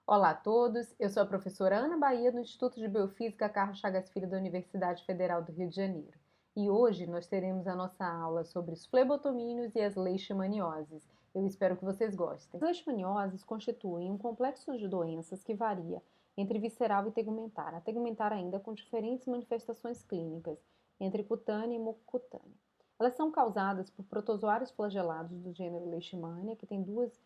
Olá a todos, eu sou a professora Ana Bahia do Instituto de Biofísica Carlos Chagas Filho da Universidade Federal do Rio de Janeiro. E hoje nós teremos a nossa aula sobre os flebotomínios e as leishmanioses. Eu espero que vocês gostem. As leishmanioses constituem um complexo de doenças que varia entre visceral e tegumentar, a tegumentar ainda com diferentes manifestações clínicas, entre cutânea e mucocutânea. Elas são causadas por protozoários flagelados do gênero Leishmania, que tem duas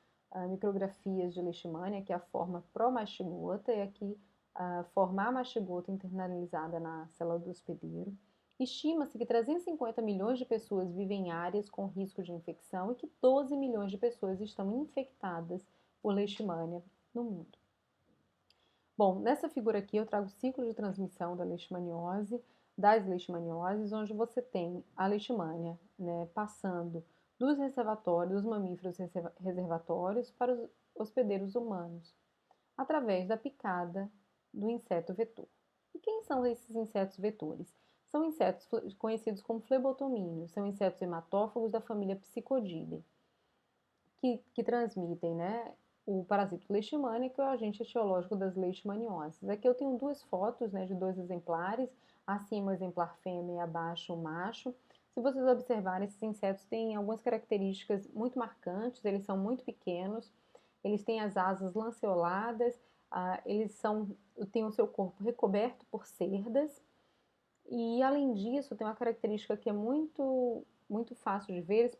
micrografias de Leishmania, que é a forma pró-mastigota e aqui a forma amastigota internalizada na célula do hospedeiro. Estima-se que 350 milhões de pessoas vivem em áreas com risco de infecção e que 12 milhões de pessoas estão infectadas por Leishmania no mundo. Bom, nessa figura aqui eu trago o ciclo de transmissão da leishmaniose, das leishmanioses, onde você tem a leishmania, né, passando dos reservatórios, dos mamíferos reservatórios para os hospedeiros humanos, através da picada do inseto vetor. E quem são esses insetos vetores? São insetos conhecidos como flebotomíneos, são insetos hematófagos da família Psychodidae, que transmitem, né, o parasito leishmania, que é o agente etiológico das leishmanioses. Aqui eu tenho duas fotos, né, de dois exemplares, acima o exemplar fêmea e abaixo o macho. Se vocês observarem, esses insetos têm algumas características muito marcantes, eles são muito pequenos, eles têm as asas lanceoladas, têm o seu corpo recoberto por cerdas, e além disso, tem uma característica que é muito fácil de ver, eles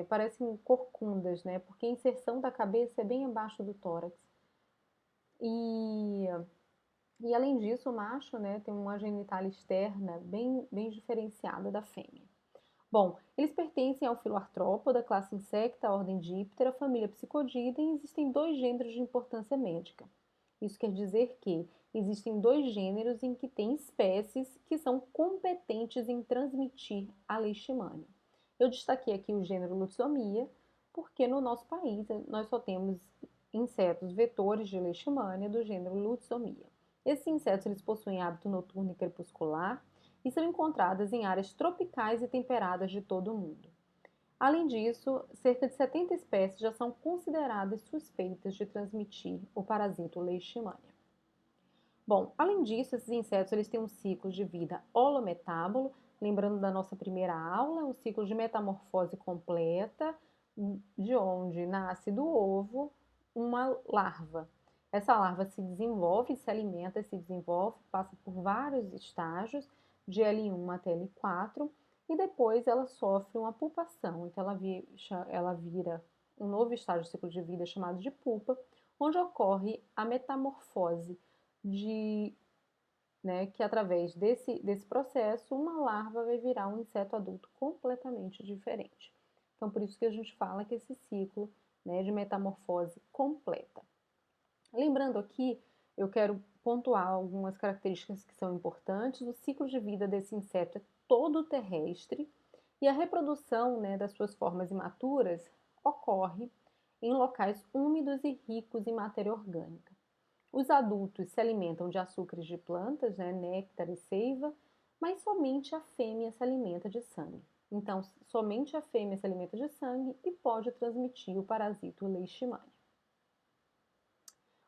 parecem corcundas, né? Porque a inserção da cabeça é bem abaixo do tórax. E, e além disso, o macho, né, tem uma genitália externa bem diferenciada da fêmea. Bom, eles pertencem ao filo Arthrópoda, classe Insecta, ordem Diptera, família Psychodidae, e existem dois gêneros de importância médica. Isso quer dizer que existem dois gêneros em que tem espécies que são competentes em transmitir a leishmania. Eu destaquei aqui o gênero Lutzomia, porque no nosso país nós só temos insetos vetores de leishmania do gênero Lutzomia. Esses insetos eles possuem hábito noturno e crepuscular e são encontradas em áreas tropicais e temperadas de todo o mundo. Além disso, cerca de 70 espécies já são consideradas suspeitas de transmitir o parasito Leishmania. Bom, além disso, esses insetos eles têm um ciclo de vida holometábolo, lembrando da nossa primeira aula, um ciclo de metamorfose completa, de onde nasce do ovo uma larva. Essa larva se desenvolve, se alimenta, se desenvolve, passa por vários estágios, de L1 até L4, e depois ela sofre uma pupação, então ela vira um novo estágio do ciclo de vida chamado de pupa, onde ocorre a metamorfose né, que através desse processo uma larva vai virar um inseto adulto completamente diferente. Então por isso que a gente fala que esse ciclo, né, de metamorfose completa. Lembrando aqui, eu quero pontuar algumas características que são importantes. O ciclo de vida desse inseto é todo terrestre e a reprodução, né, das suas formas imaturas ocorre em locais úmidos e ricos em matéria orgânica. Os adultos se alimentam de açúcares de plantas, né, néctar e seiva, mas somente a fêmea se alimenta de sangue. Então, somente a fêmea se alimenta de sangue e pode transmitir o parasito leishmania.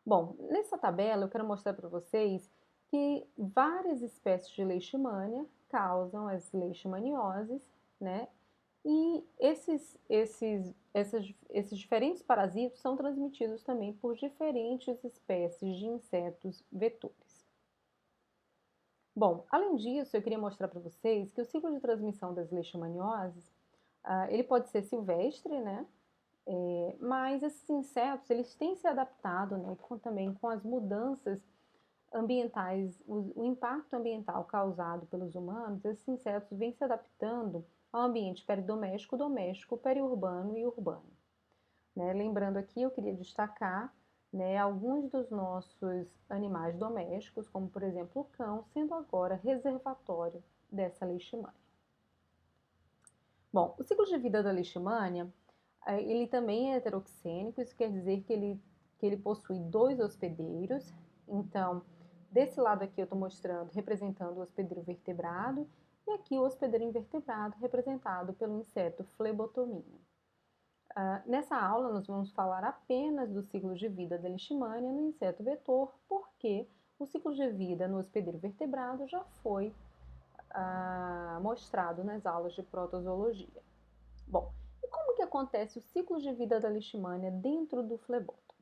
Bom, nessa tabela eu quero mostrar para vocês que várias espécies de leishmania causam as leishmanioses, né? E esses diferentes parasitos são transmitidos também por diferentes espécies de insetos vetores. Bom, além disso, eu queria mostrar para vocês que o ciclo de transmissão das leishmanioses, ele pode ser silvestre, né? Mas esses insetos, eles têm se adaptado, né, também com as mudanças ambientais, o impacto ambiental causado pelos humanos, esses insetos vêm se adaptando ao ambiente peridoméstico, doméstico, periurbano e urbano. Né? Lembrando aqui, eu queria destacar, né, alguns dos nossos animais domésticos, como por exemplo o cão, sendo agora reservatório dessa leishmania. Bom, o ciclo de vida da leishmania, ele também é heteroxênico, isso quer dizer que ele possui dois hospedeiros. Então, desse lado aqui eu estou mostrando, representando o hospedeiro vertebrado, e aqui o hospedeiro invertebrado, representado pelo inseto flebotomínio. Nessa aula, nós vamos falar apenas do ciclo de vida da leishmania no inseto vetor, porque o ciclo de vida no hospedeiro vertebrado já foi mostrado nas aulas de protozoologia. Bom, e como que acontece o ciclo de vida da leishmania dentro do flebótomo?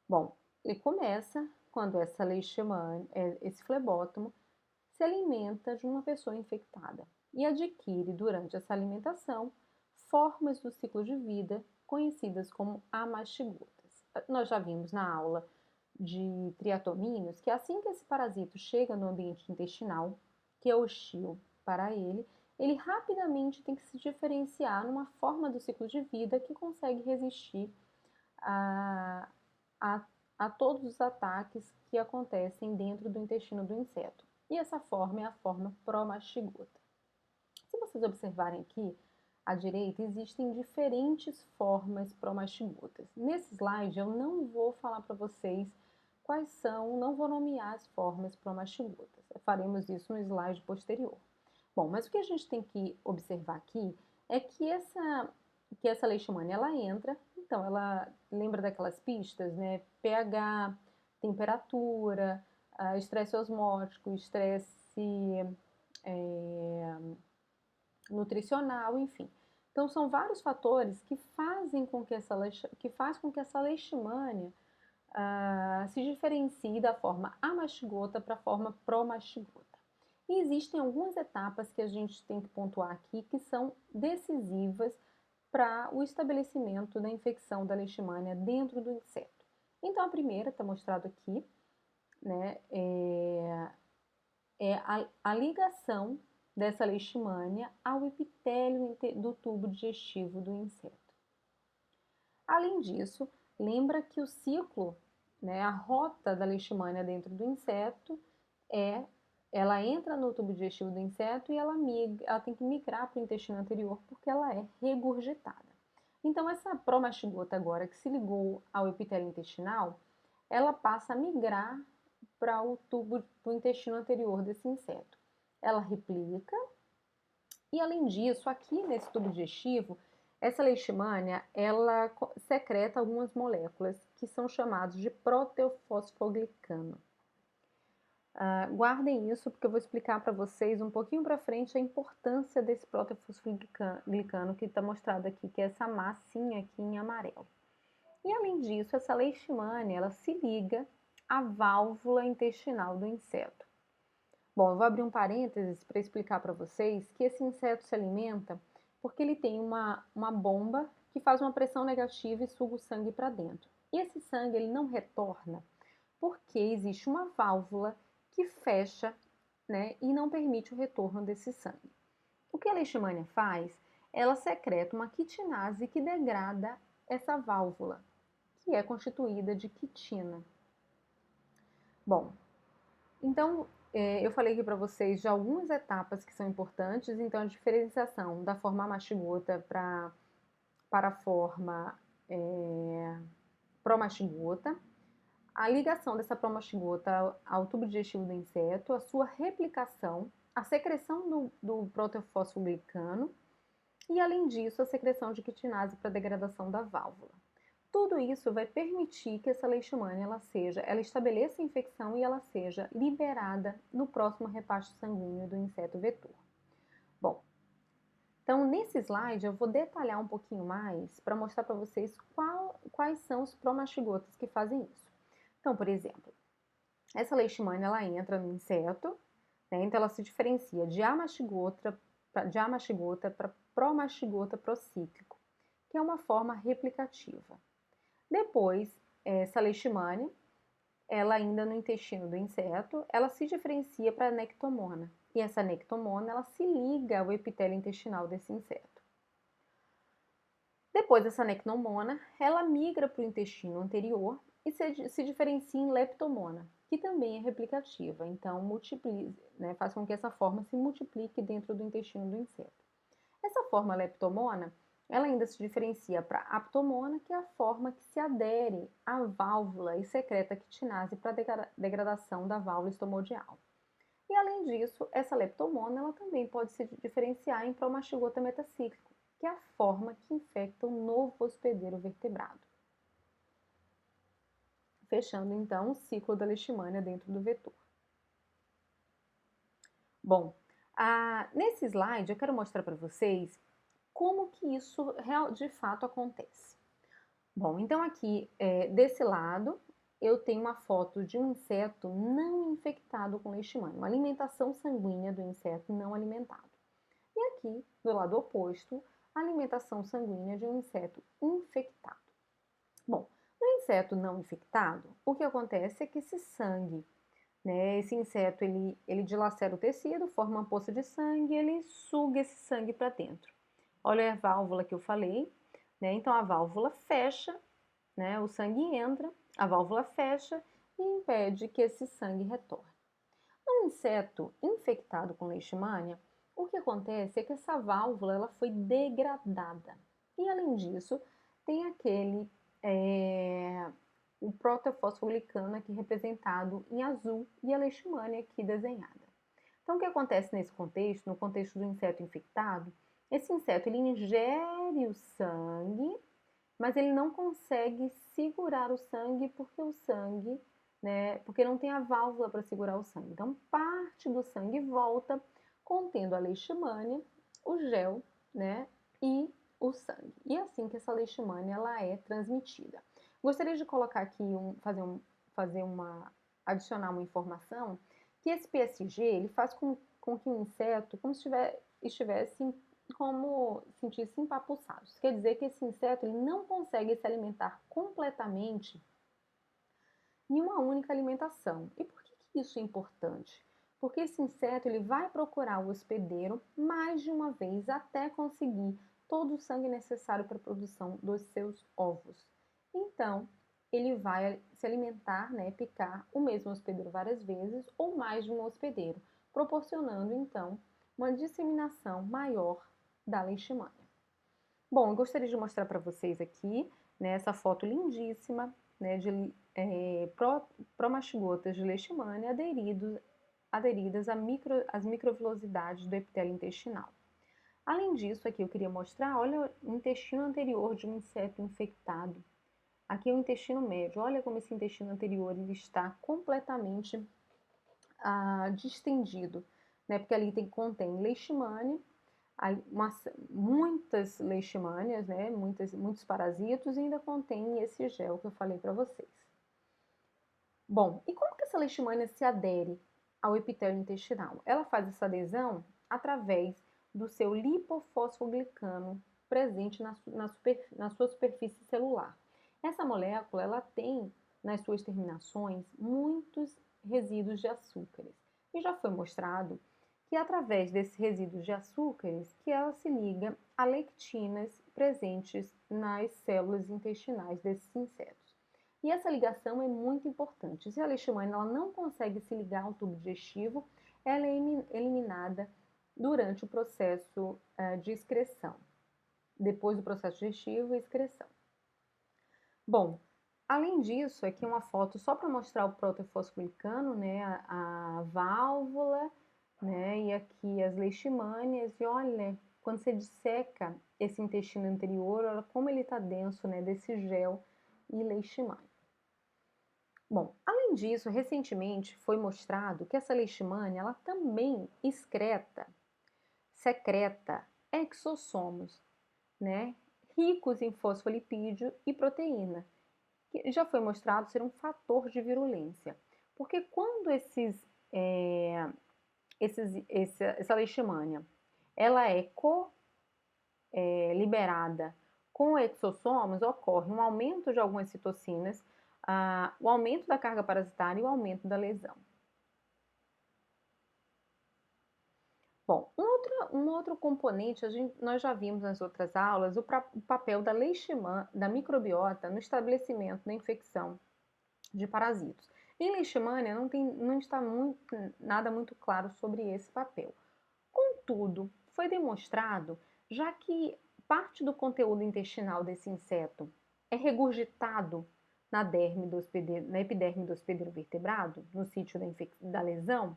Bom, ele começa quando esse flebótomo se alimenta de uma pessoa infectada e adquire durante essa alimentação formas do ciclo de vida conhecidas como amastigotas. Nós já vimos na aula de triatomíneos que assim que esse parasito chega no ambiente intestinal, que é hostil para ele, ele rapidamente tem que se diferenciar numa forma do ciclo de vida que consegue resistir a, a, a todos os ataques que acontecem dentro do intestino do inseto. E essa forma é a forma promastigota. Se vocês observarem aqui, à direita, existem diferentes formas promastigotas. Nesse slide, eu não vou falar para vocês quais são, não vou nomear as formas promastigotas. Faremos isso no slide posterior. Bom, mas o que a gente tem que observar aqui é que essa leishmania, ela entra, então ela lembra daquelas pistas, né? pH, temperatura, estresse osmótico, estresse nutricional, enfim. Então são vários fatores que fazem com que essa leishmania se diferencie da forma amastigota para a forma promastigota. E existem algumas etapas que a gente tem que pontuar aqui que são decisivas para o estabelecimento da infecção da leishmania dentro do inseto. Então, a primeira está mostrado aqui, né, é a ligação dessa leishmania ao epitélio do tubo digestivo do inseto. Além disso, lembra que o ciclo, né, a rota da leishmania dentro do inseto ela entra no tubo digestivo do inseto e ela tem que migrar para o intestino anterior porque ela é regurgitada. Então, essa promastigota agora que se ligou ao epitélio intestinal, ela passa a migrar para o tubo do intestino anterior desse inseto. Ela replica e, além disso, aqui nesse tubo digestivo, essa leishmania, ela secreta algumas moléculas que são chamadas de proteofosfoglicano. Guardem isso porque eu vou explicar para vocês um pouquinho para frente a importância desse proteofosfoglicano que está mostrado aqui, que é essa massinha aqui em amarelo. E além disso, essa leishmania, ela se liga à válvula intestinal do inseto. Bom, eu vou abrir um parênteses para explicar para vocês que esse inseto se alimenta porque ele tem uma bomba que faz uma pressão negativa e suga o sangue para dentro. E esse sangue ele não retorna porque existe uma válvula que fecha, né, e não permite o retorno desse sangue. O que a leishmania faz? Ela secreta uma quitinase que degrada essa válvula, que é constituída de quitina. Bom, então eu falei aqui para vocês de algumas etapas que são importantes, então a diferenciação da forma mastigota para a forma promastigota, a ligação dessa promastigota ao tubo digestivo do inseto, a sua replicação, a secreção do proteofosfoglicano e, além disso, a secreção de quitinase para degradação da válvula. Tudo isso vai permitir que essa leishmania ela estabeleça a infecção e ela seja liberada no próximo repasto sanguíneo do inseto vetor. Bom, então nesse slide eu vou detalhar um pouquinho mais para mostrar para vocês quais são os promastigotas que fazem isso. Então, por exemplo, essa leishmania ela entra no inseto, né, então ela se diferencia de amastigota para promastigota procíclico, que é uma forma replicativa. Depois, essa leishmania, ela ainda no intestino do inseto, ela se diferencia para a nectomona. E essa nectomona, ela se liga ao epitélio intestinal desse inseto. Depois dessa nectomona, ela migra para o intestino anterior e se diferencia em leptomona, que também é replicativa, então faz com que essa forma se multiplique dentro do intestino do inseto. Essa forma leptomona, ela ainda se diferencia para aptomona, que é a forma que se adere à válvula e secreta quitinase para a degradação da válvula estomodial. E além disso, essa leptomona ela também pode se diferenciar em promastigota metacíclico, que é a forma que infecta o novo hospedeiro vertebrado, fechando então o ciclo da leishmania dentro do vetor. Bom, nesse slide eu quero mostrar para vocês como que isso de fato acontece. Bom, então aqui desse lado eu tenho uma foto de um inseto não infectado com leishmania, uma alimentação sanguínea do inseto não alimentado. E aqui, do lado oposto, a alimentação sanguínea de um inseto infectado. Bom, no inseto não infectado, o que acontece é que esse sangue, né, esse inseto, ele dilacera o tecido, forma uma poça de sangue e ele suga esse sangue para dentro. Olha a válvula que eu falei, né? Então a válvula fecha, né? O sangue entra, a válvula fecha e impede que esse sangue retorne. No inseto infectado com leishmania, o que acontece é que essa válvula ela foi degradada. E além disso, tem o protofosfolicano aqui representado em azul e a leishmania aqui desenhada. Então, o que acontece nesse contexto, no contexto do inseto infectado, esse inseto ele ingere o sangue, mas ele não consegue segurar o sangue porque não tem a válvula para segurar o sangue. Então, parte do sangue volta contendo a leishmania, o gel, né, e o sangue. E é assim que essa leishmania ela é transmitida. Gostaria de colocar aqui adicionar uma informação que esse PSG ele faz com que o inseto como se estivesse como sentir-se empapuçado. Isso quer dizer que esse inseto ele não consegue se alimentar completamente em uma única alimentação. E por que isso é importante? Porque esse inseto ele vai procurar o hospedeiro mais de uma vez até conseguir todo o sangue necessário para a produção dos seus ovos. Então, ele vai se alimentar, né, picar o mesmo hospedeiro várias vezes ou mais de um hospedeiro, proporcionando então uma disseminação maior da leishmania. Bom, eu gostaria de mostrar para vocês aqui, né, essa foto lindíssima, né, de promastigotas de leishmania aderidas às microvilosidades do epitélio intestinal. Além disso, aqui eu queria mostrar, olha o intestino anterior de um inseto infectado. Aqui é o intestino médio, olha como esse intestino anterior ele está completamente distendido, né, porque ali contém leishmania, muitas leishmanias, né, muitos parasitos e ainda contém esse gel que eu falei para vocês. Bom, e como que essa leishmania se adere ao epitélio intestinal? Ela faz essa adesão através do seu lipofosfoglicano presente na sua superfície celular. Essa molécula ela tem nas suas terminações muitos resíduos de açúcares. E já foi mostrado que através desses resíduos de açúcares que ela se liga a lectinas presentes nas células intestinais desses insetos. E essa ligação é muito importante. Se a leishmania ela não consegue se ligar ao tubo digestivo, ela é eliminada durante o processo de excreção, depois do processo digestivo e excreção. Bom, além disso, aqui uma foto só para mostrar o protofosfolicano, né, a válvula, né, e aqui as leishmanias, e olha, quando você disseca esse intestino anterior, olha como ele está denso, né, desse gel e leishmania. Bom, além disso, recentemente foi mostrado que essa leishmania, ela também secreta exossomos, né, ricos em fosfolipídio e proteína, que já foi mostrado ser um fator de virulência. Porque quando essa leishmania ela é liberada com exossomos, ocorre um aumento de algumas citocinas, o aumento da carga parasitária e o aumento da lesão. Bom, um outro componente, nós já vimos nas outras aulas, o papel da da microbiota no estabelecimento da infecção de parasitos. Em leishmania não está nada muito claro sobre esse papel. Contudo, foi demonstrado, já que parte do conteúdo intestinal desse inseto é regurgitado na epiderme do hospedeiro vertebrado, no sítio da lesão,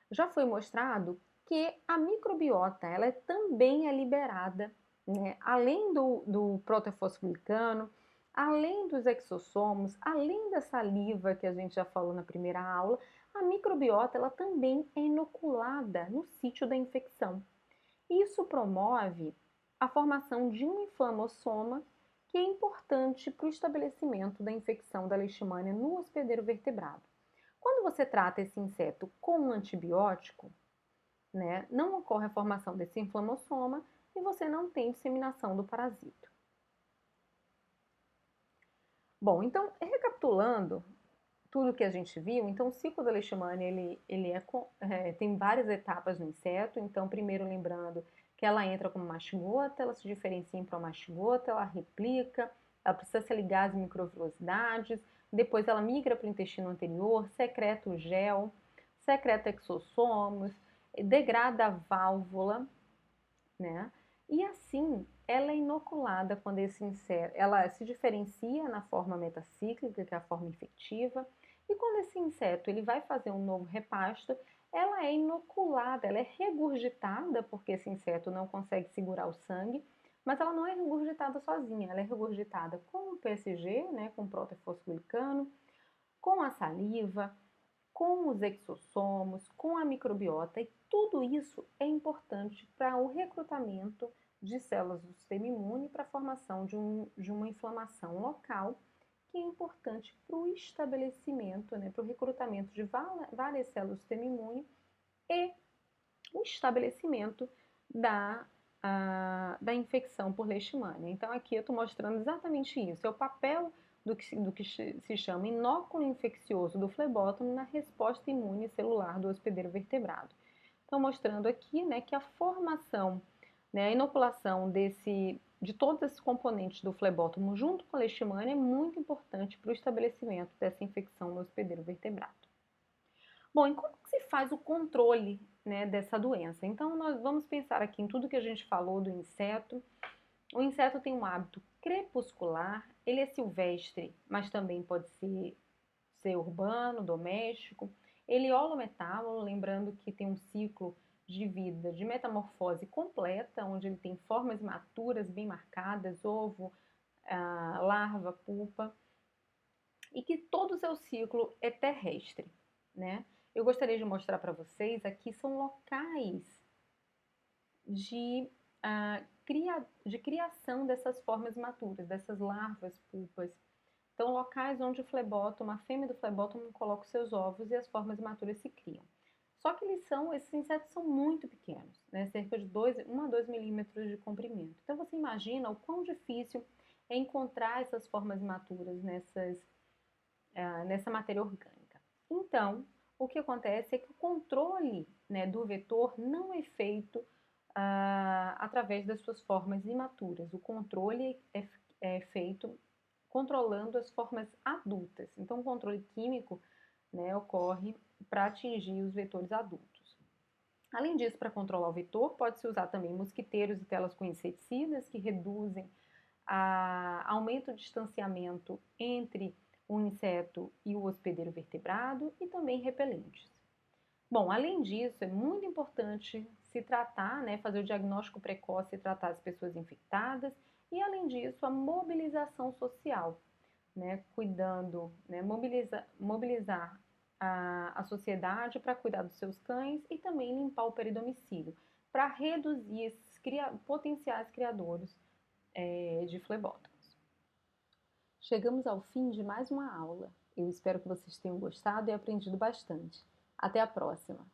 já foi mostrado que a microbiota ela também é liberada, né? Além do protofosfolicano, além dos exossomos, além da saliva que a gente já falou na primeira aula, a microbiota ela também é inoculada no sítio da infecção. Isso promove a formação de um inflamossoma que é importante para o estabelecimento da infecção da leishmania no hospedeiro vertebrado. Quando você trata esse inseto com um antibiótico, né, não ocorre a formação desse inflamossoma e você não tem disseminação do parasito. Bom, então, recapitulando tudo que a gente viu, então o ciclo da leishmania tem várias etapas no inseto. Então, primeiro lembrando que ela entra como mastigota, ela se diferencia em promastigota, ela replica, ela precisa ser ligada em microvilosidades, depois ela migra para o intestino anterior, secreta o gel, secreta exossomos, degrada a válvula, né? E assim, ela é inoculada quando esse inseto, ela se diferencia na forma metacíclica, que é a forma infectiva, e quando esse inseto ele vai fazer um novo repasto, ela é inoculada, ela é regurgitada, porque esse inseto não consegue segurar o sangue, mas ela não é regurgitada sozinha, ela é regurgitada com o PSG, né, com o protofosfolicano, com a saliva, com os exossomos, com a microbiota, e tudo isso é importante para o recrutamento de células do sistema imune para a formação de uma inflamação local, que é importante para o estabelecimento, né, para o recrutamento de várias células do sistema imune e o estabelecimento da infecção por leishmania. Então, aqui eu estou mostrando exatamente isso, é o papel do que se chama inóculo infeccioso do flebótomo na resposta imune celular do hospedeiro vertebrado. Então, mostrando aqui, né, que a formação, né, a inoculação de todos esses componentes do flebótomo junto com a leishmania é muito importante para o estabelecimento dessa infecção no hospedeiro vertebrado. Bom, e como que se faz o controle, né, dessa doença? Então, nós vamos pensar aqui em tudo que a gente falou do inseto. O inseto tem um hábito crepuscular, ele é silvestre, mas também pode ser urbano, doméstico. Ele é holometábulo, lembrando que tem um ciclo de vida, de metamorfose completa, onde ele tem formas imaturas bem marcadas, ovo, larva, pupa, e que todo o seu ciclo é terrestre, né? Eu gostaria de mostrar para vocês aqui são locais de, de criação dessas formas imaturas, dessas larvas, pupas. Então, locais onde o flebótomo, a fêmea do flebótomo coloca os seus ovos e as formas imaturas se criam. Só que esses insetos são muito pequenos, né? Cerca de 1 a 2 milímetros de comprimento. Então, você imagina o quão difícil é encontrar essas formas imaturas nessa matéria orgânica. Então, o que acontece é que o controle, né, do vetor não é feito através das suas formas imaturas. O controle é feito controlando as formas adultas. Então, o controle químico, né, ocorre para atingir os vetores adultos. Além disso, para controlar o vetor, pode-se usar também mosquiteiros e telas com inseticidas, que reduzem aumento o distanciamento entre o inseto e o hospedeiro vertebrado, e também repelentes. Bom, além disso, é muito importante se tratar, né, fazer o diagnóstico precoce e tratar as pessoas infectadas, e além disso, a mobilização social, né, cuidando, né, mobilizar a sociedade para cuidar dos seus cães e também limpar o peridomicílio, para reduzir esses potenciais criadores de flebótomos. Chegamos ao fim de mais uma aula. Eu espero que vocês tenham gostado e aprendido bastante. Até a próxima!